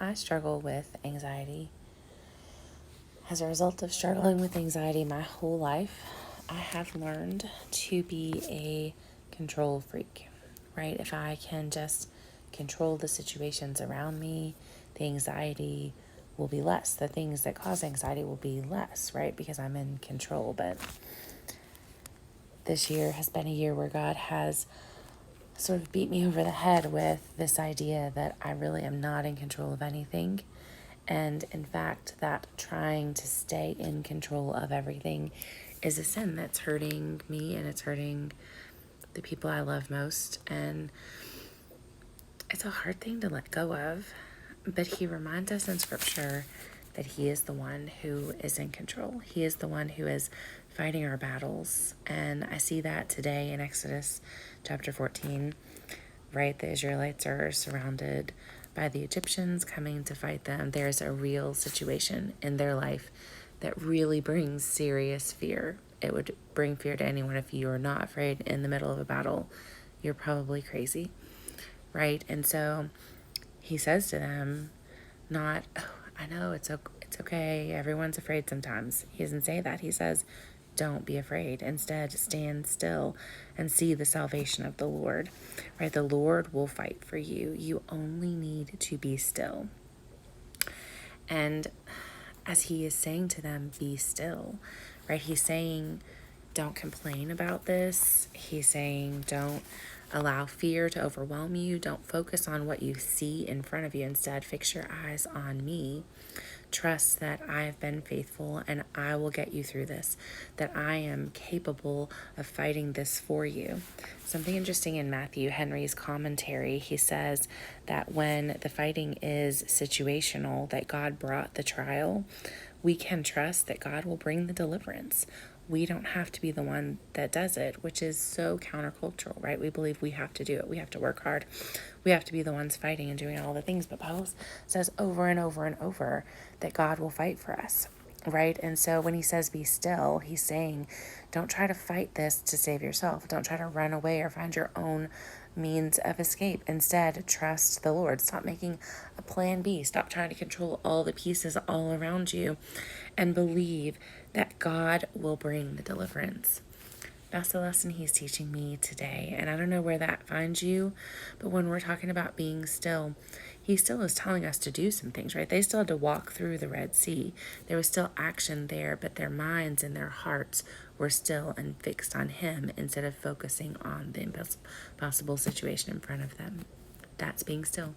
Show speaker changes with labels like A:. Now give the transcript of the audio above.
A: I struggle with anxiety. As a result of struggling with anxiety my whole life, I have learned to be a control freak, right? If I can just control the situations around me, the anxiety will be less. The things that cause anxiety will be less, right? Because I'm in control. But this year has been a year where God has sort of beat me over the head with this idea that I really am not in control of anything. And in fact, that trying to stay in control of everything is a sin that's hurting me and it's hurting the people I love most. And it's a hard thing to let go of. But he reminds us in scripture that he is the one who is in control. He is the one who is fighting our battles. And I see that today in Exodus chapter 14, right? The Israelites are surrounded by the Egyptians coming to fight them. There's a real situation in their life that really brings serious fear. It would bring fear to anyone if you are not afraid in the middle of a battle. You're probably crazy, right? And so he says to them, not, oh, I know it's okay. Everyone's afraid sometimes. He doesn't say that. He says, don't be afraid. Instead, stand still and see the salvation of the Lord, right? The Lord will fight for you. You only need to be still. And as he is saying to them, be still, right? He's saying, don't complain about this. He's saying, don't allow fear to overwhelm you. Don't focus on what you see in front of you. Instead, fix your eyes on me. Trust that I have been faithful and I will get you through this, that I am capable of fighting this for you. Something interesting in Matthew Henry's commentary, he says that when the fighting is situational, that God brought the trial, we can trust that God will bring the deliverance. We don't have to be the one that does it, which is so countercultural, right? We believe we have to do it. We have to work hard. We have to be the ones fighting and doing all the things. But Paul says over and over and over that God will fight for us, right? And so when he says be still, he's saying don't try to fight this to save yourself. Don't try to run away or find your own means of escape. Instead, trust the Lord. Stop making a plan B. Stop trying to control all the pieces all around you and believe that God will bring the deliverance. That's the lesson he's teaching me today. And I don't know where that finds you, but when we're talking about being still, he still is telling us to do some things, right? They still had to walk through the Red Sea. There was still action there, but their minds and their hearts were still and fixed on him instead of focusing on the impossible situation in front of them. That's being still.